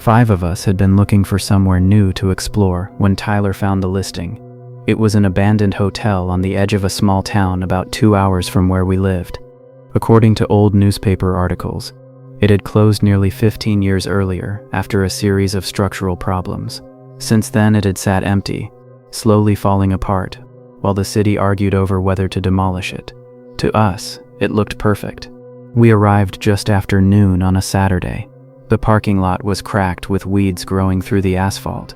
5 of us had been looking for somewhere new to explore when Tyler found the listing. It was an abandoned hotel on the edge of a small town about 2 hours from where we lived. According to old newspaper articles, it had closed nearly 15 years earlier after a series of structural problems. Since then, it had sat empty, slowly falling apart, while the city argued over whether to demolish it. To us, it looked perfect. We arrived just after noon on a Saturday. The parking lot was cracked with weeds growing through the asphalt.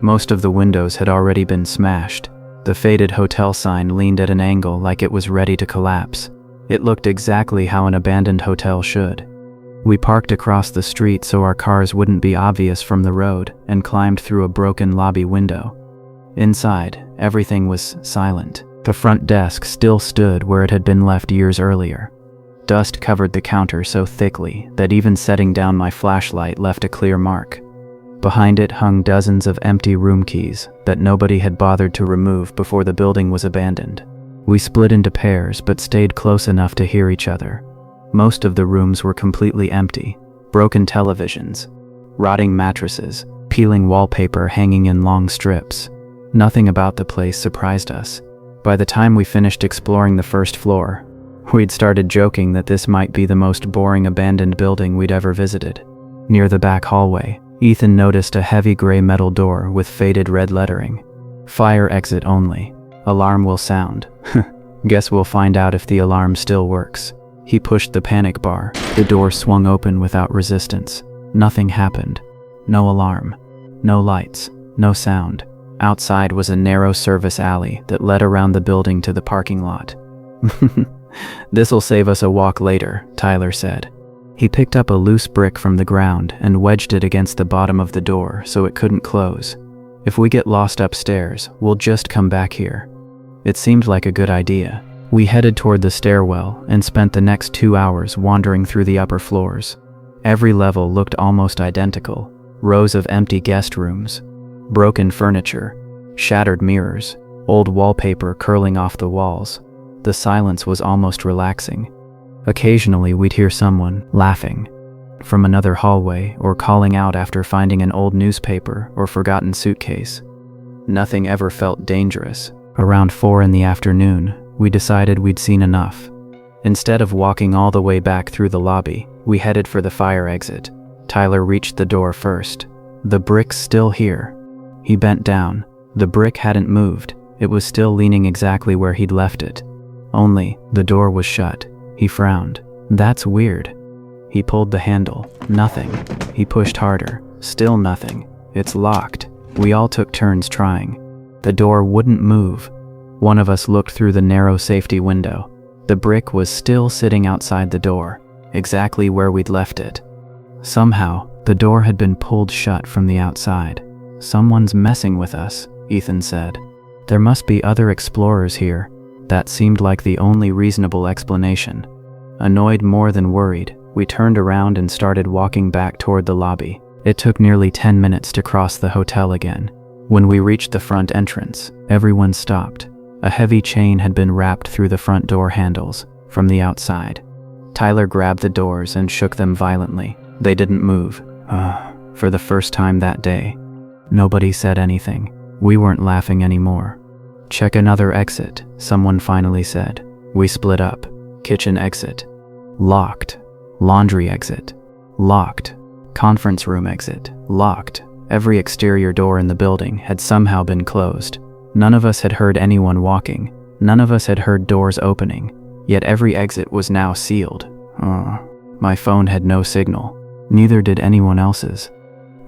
Most of the windows had already been smashed. The faded hotel sign leaned at an angle like it was ready to collapse. It looked exactly how an abandoned hotel should. We parked across the street so our cars wouldn't be obvious from the road and climbed through a broken lobby window. Inside, everything was silent. The front desk still stood where it had been left years earlier. Dust covered the counter so thickly that even setting down my flashlight left a clear mark. Behind it hung dozens of empty room keys that nobody had bothered to remove before the building was abandoned. We split into pairs but stayed close enough to hear each other. Most of the rooms were completely empty. Broken televisions, rotting mattresses, peeling wallpaper hanging in long strips. Nothing about the place surprised us. By the time we finished exploring the first floor, we'd started joking that this might be the most boring abandoned building we'd ever visited. Near the back hallway, Ethan noticed a heavy gray metal door with faded red lettering. Fire exit only. Alarm will sound. Guess we'll find out if the alarm still works. He pushed the panic bar. The door swung open without resistance. Nothing happened. No alarm. No lights. No sound. Outside was a narrow service alley that led around the building to the parking lot. "This'll save us a walk later," Tyler said. He picked up a loose brick from the ground and wedged it against the bottom of the door so it couldn't close. "If we get lost upstairs, we'll just come back here." It seemed like a good idea. We headed toward the stairwell and spent the next 2 hours wandering through the upper floors. Every level looked almost identical. Rows of empty guest rooms, broken furniture, shattered mirrors, old wallpaper curling off the walls. The silence was almost relaxing. Occasionally we'd hear someone laughing from another hallway or calling out after finding an old newspaper or forgotten suitcase. Nothing ever felt dangerous. Around 4 in the afternoon, we decided we'd seen enough. Instead of walking all the way back through the lobby, we headed for the fire exit. Tyler reached the door first. "The brick's still here." He bent down. The brick hadn't moved. It was still leaning exactly where he'd left it. Only, the door was shut. He frowned. "That's weird." He pulled the handle. Nothing. He pushed harder. Still nothing. "It's locked." We all took turns trying. The door wouldn't move. One of us looked through the narrow safety window. The brick was still sitting outside the door, exactly where we'd left it. Somehow, the door had been pulled shut from the outside. "Someone's messing with us," Ethan said. "There must be other explorers here." That seemed like the only reasonable explanation. Annoyed more than worried, we turned around and started walking back toward the lobby. It took nearly 10 minutes to cross the hotel again. When we reached the front entrance, everyone stopped. A heavy chain had been wrapped through the front door handles from the outside. Tyler grabbed the doors and shook them violently. They didn't move. For the first time that day. Nobody said anything. We weren't laughing anymore. "Check another exit," someone finally said. We split up. Kitchen exit. Locked. Laundry exit. Locked. Conference room exit. Locked. Every exterior door in the building had somehow been closed. None of us had heard anyone walking. None of us had heard doors opening. Yet every exit was now sealed. My phone had no signal. Neither did anyone else's.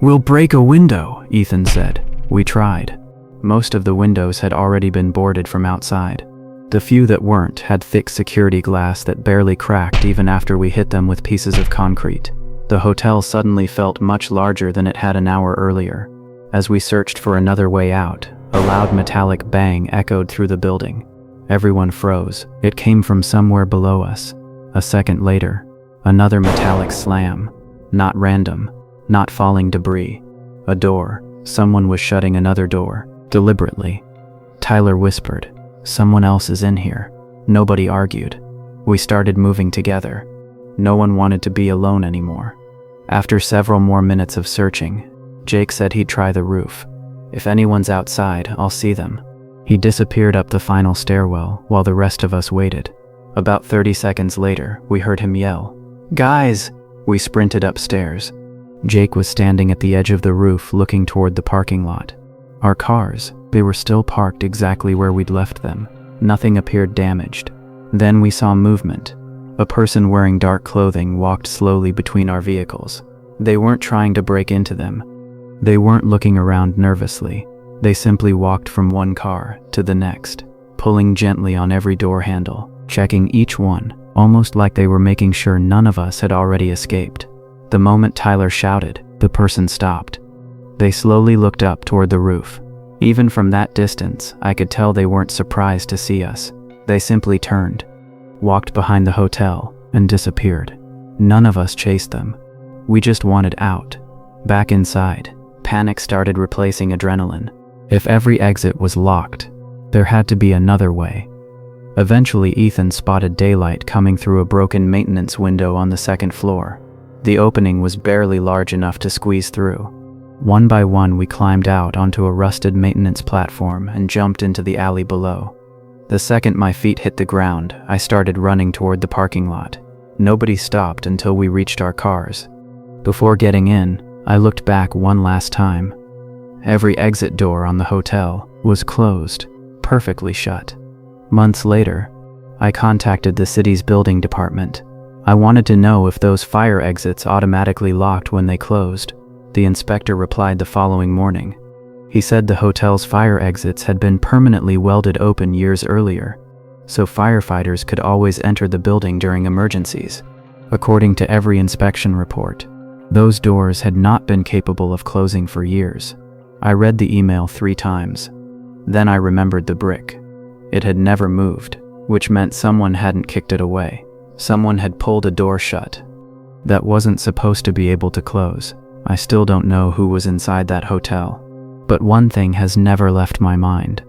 "We'll break a window," Ethan said. We tried. Most of the windows had already been boarded from outside. The few that weren't had thick security glass that barely cracked even after we hit them with pieces of concrete. The hotel suddenly felt much larger than it had an hour earlier. As we searched for another way out, a loud metallic bang echoed through the building. Everyone froze. It came from somewhere below us. A second later, another metallic slam. Not random, not falling debris. A door. Someone was shutting another door. Deliberately. Tyler whispered, "Someone else is in here." Nobody argued. We started moving together. No one wanted to be alone anymore. After several more minutes of searching, Jake said he'd try the roof. If anyone's outside, I'll see them. He disappeared up the final stairwell while the rest of us waited. About 30 seconds later, we heard him yell, "Guys!" We sprinted upstairs. Jake was standing at the edge of the roof looking toward the parking lot. Our cars, they were still parked exactly where we'd left them. Nothing appeared damaged. Then we saw movement. A person wearing dark clothing walked slowly between our vehicles. They weren't trying to break into them. They weren't looking around nervously. They simply walked from one car to the next, pulling gently on every door handle, checking each one, almost like they were making sure none of us had already escaped. The moment Tyler shouted, the person stopped. They slowly looked up toward the roof. Even from that distance, I could tell they weren't surprised to see us. They simply turned, walked behind the hotel, and disappeared. None of us chased them. We just wanted out, back inside. Panic started replacing adrenaline. If every exit was locked, there had to be another way. Eventually, Ethan spotted daylight coming through a broken maintenance window on the second floor. The opening was barely large enough to squeeze through. One by one, we climbed out onto a rusted maintenance platform and jumped into the alley below. The second my feet hit the ground, I started running toward the parking lot. Nobody stopped until we reached our cars. Before getting in, I looked back one last time. Every exit door on the hotel was closed, perfectly shut. Months later, I contacted the city's building department. I wanted to know if those fire exits automatically locked when they closed. The inspector replied the following morning. He said the hotel's fire exits had been permanently welded open years earlier, so firefighters could always enter the building during emergencies. According to every inspection report, those doors had not been capable of closing for years. I read the email 3 times. Then I remembered the brick. It had never moved, which meant someone hadn't kicked it away. Someone had pulled a door shut that wasn't supposed to be able to close. I still don't know who was inside that hotel. But one thing has never left my mind.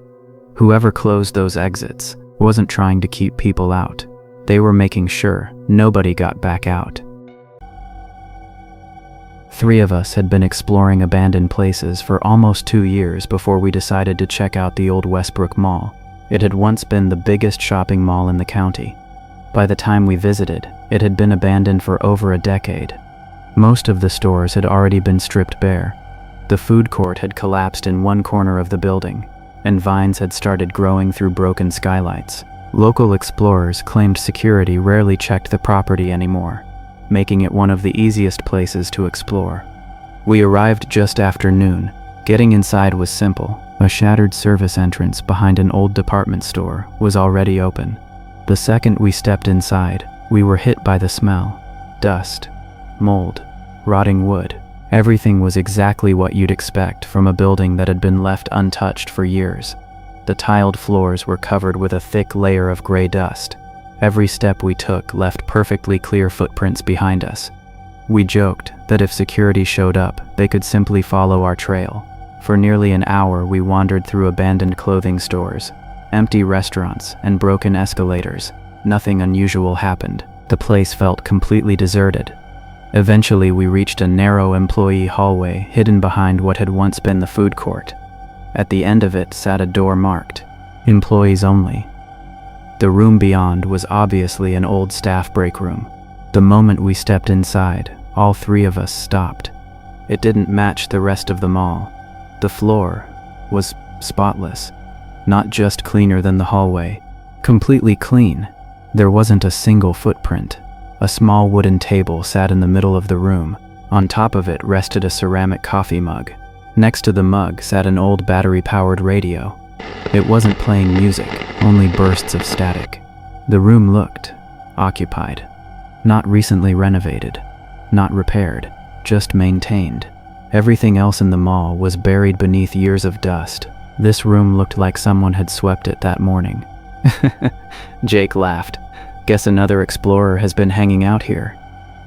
Whoever closed those exits wasn't trying to keep people out. They were making sure nobody got back out. 3 of us had been exploring abandoned places for almost 2 years before we decided to check out the old Westbrook Mall. It had once been the biggest shopping mall in the county. By the time we visited, it had been abandoned for over a decade. Most of the stores had already been stripped bare. The food court had collapsed in one corner of the building, and vines had started growing through broken skylights. Local explorers claimed security rarely checked the property anymore, making it one of the easiest places to explore. We arrived just after noon. Getting inside was simple. A shattered service entrance behind an old department store was already open. The second we stepped inside, we were hit by the smell. Dust, mold, rotting wood. Everything was exactly what you'd expect from a building that had been left untouched for years. The tiled floors were covered with a thick layer of gray dust. Every step we took left perfectly clear footprints behind us. We joked that if security showed up, they could simply follow our trail. For nearly an hour, we wandered through abandoned clothing stores, empty restaurants, and broken escalators. Nothing unusual happened. The place felt completely deserted. Eventually, we reached a narrow employee hallway hidden behind what had once been the food court. At the end of it sat a door marked, "Employees Only." The room beyond was obviously an old staff break room. The moment we stepped inside, all 3 of us stopped. It didn't match the rest of the mall. The floor was spotless, not just cleaner than the hallway, completely clean. There wasn't a single footprint. A small wooden table sat in the middle of the room. On top of it rested a ceramic coffee mug. Next to the mug sat an old battery-powered radio. It wasn't playing music, only bursts of static. The room looked occupied. Not recently renovated, not repaired, just maintained. Everything else in the mall was buried beneath years of dust. This room looked like someone had swept it that morning. Jake laughed. Guess another explorer has been hanging out here.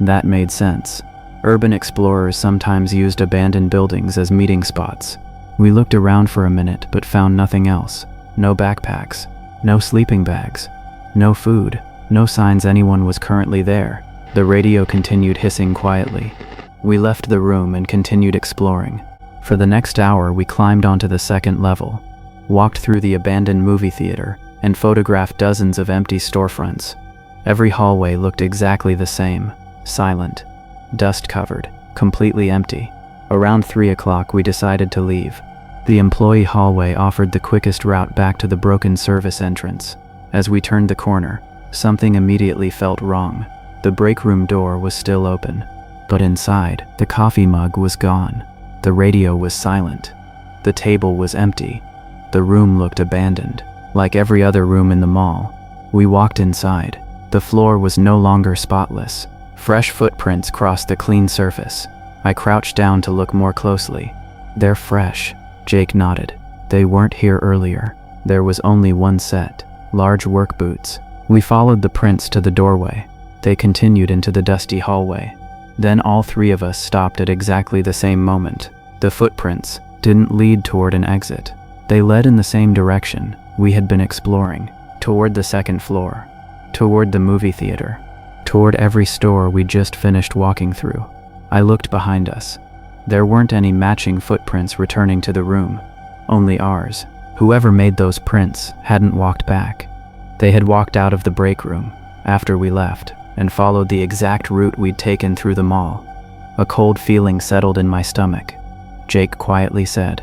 That made sense. Urban explorers sometimes used abandoned buildings as meeting spots. We looked around for a minute but found nothing else. No backpacks, no sleeping bags, no food, no signs anyone was currently there. The radio continued hissing quietly. We left the room and continued exploring. For the next hour, we climbed onto the second level, walked through the abandoned movie theater, and photographed dozens of empty storefronts. Every hallway looked exactly the same, silent, dust-covered, completely empty. Around 3 o'clock, we decided to leave. The employee hallway offered the quickest route back to the broken service entrance. As we turned the corner, something immediately felt wrong. The break room door was still open, but inside, the coffee mug was gone. The radio was silent. The table was empty. The room looked abandoned, like every other room in the mall. We walked inside. The floor was no longer spotless. Fresh footprints crossed the clean surface. I crouched down to look more closely. "They're fresh," Jake nodded. "They weren't here earlier." There was only one set, large work boots. We followed the prints to the doorway. They continued into the dusty hallway. Then all three of us stopped at exactly the same moment. The footprints didn't lead toward an exit. They led in the same direction we had been exploring, toward the second floor, toward the movie theater, toward every store we just finished walking through. I looked behind us. There weren't any matching footprints returning to the room, only ours. Whoever made those prints hadn't walked back. They had walked out of the break room after we left and followed the exact route we'd taken through the mall. A cold feeling settled in my stomach. Jake quietly said,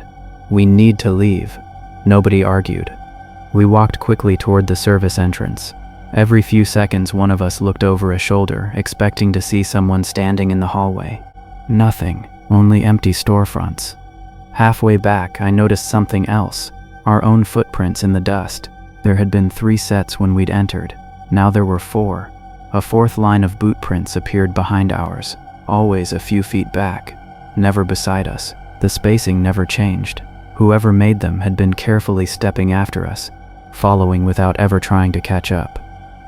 "We need to leave." Nobody argued. We walked quickly toward the service entrance. Every few seconds, one of us looked over a shoulder, expecting to see someone standing in the hallway. Nothing, only empty storefronts. Halfway back, I noticed something else, our own footprints in the dust. There had been 3 sets when we'd entered. Now there were 4. A fourth line of boot prints appeared behind ours, always a few feet back, never beside us. The spacing never changed. Whoever made them had been carefully stepping after us, following without ever trying to catch up.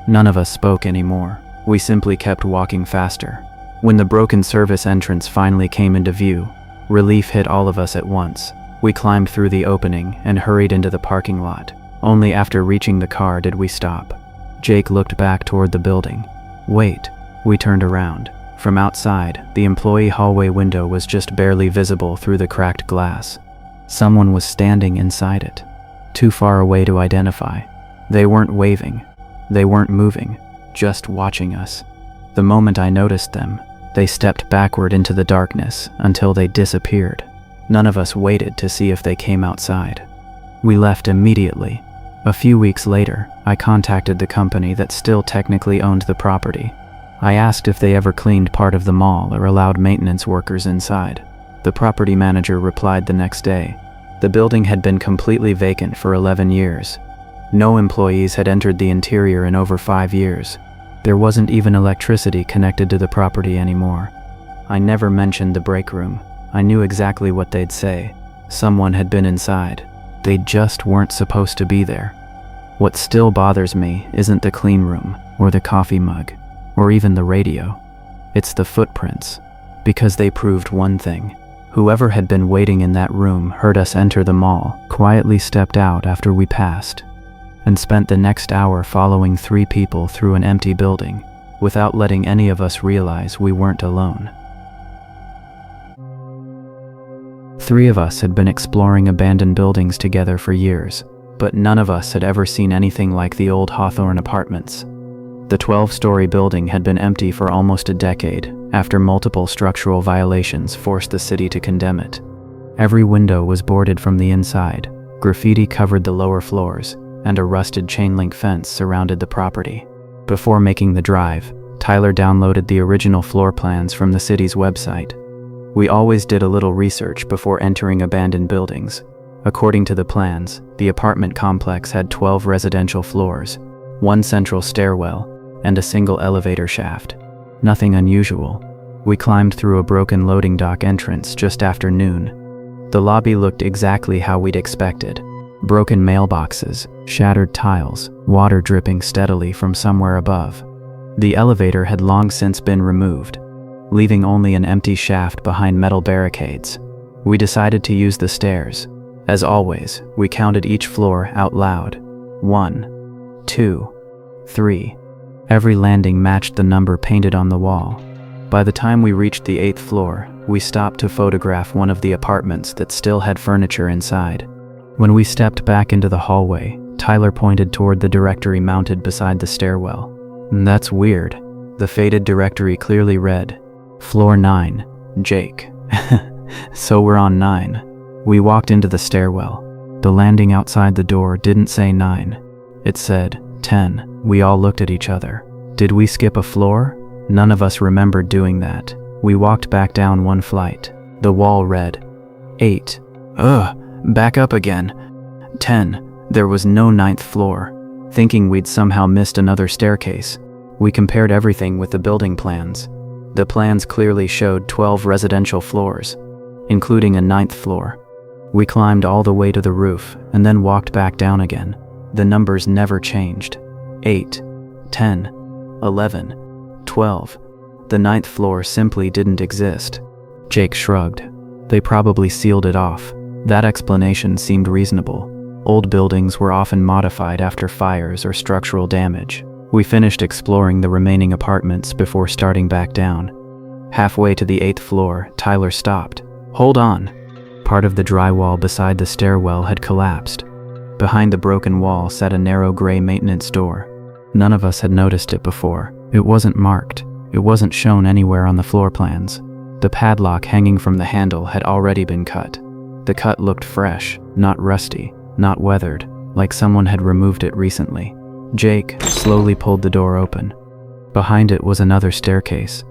None of us spoke anymore. We simply kept walking faster. When the broken service entrance finally came into view, relief hit all of us at once. We climbed through the opening and hurried into the parking lot. Only after reaching the car did we stop. Jake looked back toward the building. "Wait." We turned around. From outside, the employee hallway window was just barely visible through the cracked glass. Someone was standing inside it, too far away to identify. They weren't waving. They weren't moving, just watching us. The moment I noticed them, they stepped backward into the darkness until they disappeared. None of us waited to see if they came outside. We left immediately. A few weeks later, I contacted the company that still technically owned the property. I asked if they ever cleaned part of the mall or allowed maintenance workers inside. The property manager replied the next day. The building had been completely vacant for 11 years. No employees had entered the interior in over 5 years. There wasn't even electricity connected to the property anymore. I never mentioned the break room. I knew exactly what they'd say. Someone had been inside. They just weren't supposed to be there. What still bothers me isn't the clean room, or the coffee mug, or even the radio. It's the footprints, because they proved one thing. Whoever had been waiting in that room heard us enter the mall, quietly stepped out after we passed, and spent the next hour following 3 people through an empty building, without letting any of us realize we weren't alone. 3 of us had been exploring abandoned buildings together for years, but none of us had ever seen anything like the old Hawthorne apartments. The 12-story building had been empty for almost a decade, after multiple structural violations forced the city to condemn it. Every window was boarded from the inside, graffiti covered the lower floors, and a rusted chain-link fence surrounded the property. Before making the drive, Tyler downloaded the original floor plans from the city's website. We always did a little research before entering abandoned buildings. According to the plans, the apartment complex had 12 residential floors, 1 central stairwell, and a single elevator shaft. Nothing unusual. We climbed through a broken loading dock entrance just after noon. The lobby looked exactly how we'd expected. Broken mailboxes, shattered tiles, water dripping steadily from somewhere above. The elevator had long since been removed, leaving only an empty shaft behind metal barricades. We decided to use the stairs. As always, we counted each floor out loud. 1, 2, 3. Every landing matched the number painted on the wall. By the time we reached the 8th floor, we stopped to photograph one of the apartments that still had furniture inside. When we stepped back into the hallway, Tyler pointed toward the directory mounted beside the stairwell. "That's weird." The faded directory clearly read, "Floor 9, Jake." So we're on 9. We walked into the stairwell. The landing outside the door didn't say 9. It said 10. We all looked at each other. Did we skip a floor? None of us remembered doing that. We walked back down one flight. The wall read 8. Ugh, back up again. 10. There was no 9th floor. Thinking we'd somehow missed another staircase, we compared everything with the building plans. The plans clearly showed 12 residential floors, including a 9th floor. We climbed all the way to the roof and then walked back down again. The numbers never changed. 8, 10, 11, 12. The 9th floor simply didn't exist. Jake shrugged. They probably sealed it off. That explanation seemed reasonable. Old buildings were often modified after fires or structural damage. We finished exploring the remaining apartments before starting back down. Halfway to the 8th floor, Tyler stopped. "Hold on." Part of the drywall beside the stairwell had collapsed. Behind the broken wall sat a narrow gray maintenance door. None of us had noticed it before. It wasn't marked. It wasn't shown anywhere on the floor plans. The padlock hanging from the handle had already been cut. The cut looked fresh, not rusty, not weathered, like someone had removed it recently. Jake slowly pulled the door open. Behind it was another staircase.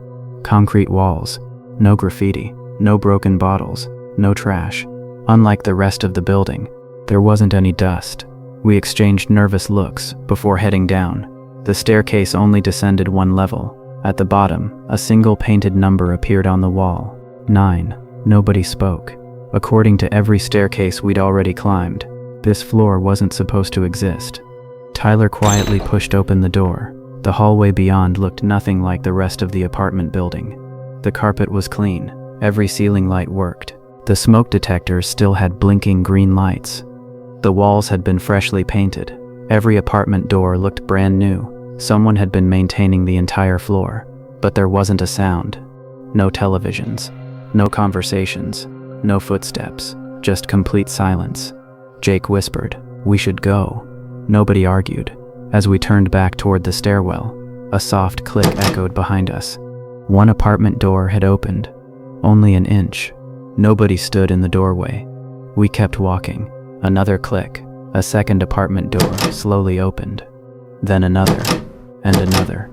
Concrete walls. No graffiti. No broken bottles. No trash. Unlike the rest of the building, there wasn't any dust. We exchanged nervous looks before heading down. The staircase only descended one level. At the bottom, a single painted number appeared on the wall. 9. Nobody spoke. According to every staircase we'd already climbed, this floor wasn't supposed to exist. Tyler quietly pushed open the door. The hallway beyond looked nothing like the rest of the apartment building. The carpet was clean. Every ceiling light worked. The smoke detectors still had blinking green lights. The walls had been freshly painted. Every apartment door looked brand new. Someone had been maintaining the entire floor. But there wasn't a sound. No televisions. No conversations. No footsteps. Just complete silence. Jake whispered, "We should go." Nobody argued. As we turned back toward the stairwell, a soft click echoed behind us. One apartment door had opened. Only an inch. Nobody stood in the doorway. We kept walking. Another click. A second apartment door slowly opened. Then another, and another.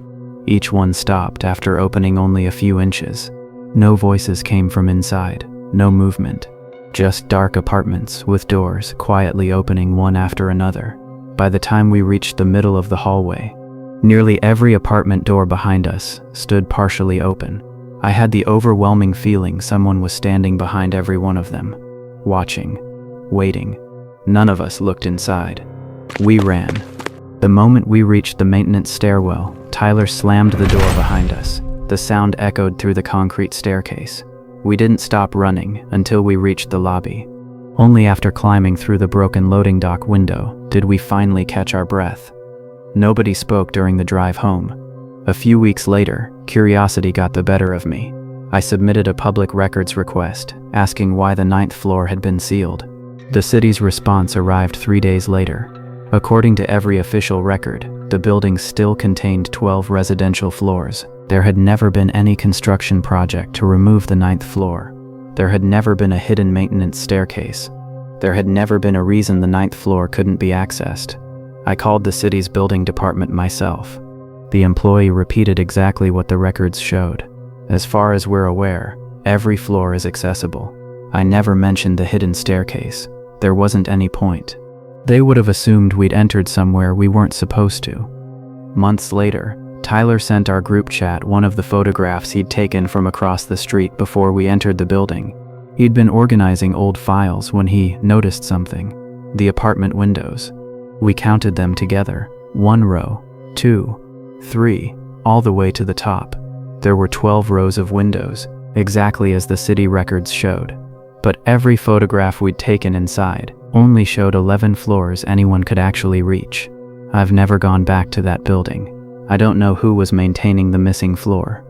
Each one stopped after opening only a few inches. No voices came from inside. No movement. Just dark apartments with doors quietly opening one after another. By the time we reached the middle of the hallway, nearly every apartment door behind us stood partially open. I had the overwhelming feeling someone was standing behind every one of them, watching, waiting. None of us looked inside. We ran. The moment we reached the maintenance stairwell, Tyler slammed the door behind us. The sound echoed through the concrete staircase. We didn't stop running until we reached the lobby. Only after climbing through the broken loading dock window did we finally catch our breath. Nobody spoke during the drive home. A few weeks later, curiosity got the better of me. I submitted a public records request, asking why the 9th floor had been sealed. The city's response arrived 3 days later. According to every official record, the building still contained 12 residential floors. There had never been any construction project to remove the 9th floor. There had never been a hidden maintenance staircase. There had never been a reason the 9th floor couldn't be accessed. I called the city's building department myself. The employee repeated exactly what the records showed. As far as we're aware, every floor is accessible. I never mentioned the hidden staircase. There wasn't any point. They would have assumed we'd entered somewhere we weren't supposed to. Months later, Tyler sent our group chat one of the photographs he'd taken from across the street before we entered the building. He'd been organizing old files when he noticed something: the apartment windows. We counted them together. 1 row, 2, 3, all the way to the top. There were 12 rows of windows, exactly as the city records showed. But every photograph we'd taken inside only showed 11 floors anyone could actually reach. I've never gone back to that building. I don't know who was maintaining the missing floor.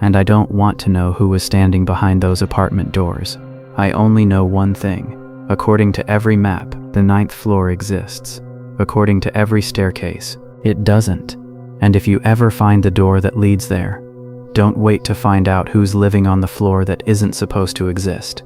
And I don't want to know who was standing behind those apartment doors. I only know one thing. According to every map, the 9th floor exists. According to every staircase, it doesn't. And if you ever find the door that leads there, don't wait to find out who's living on the floor that isn't supposed to exist.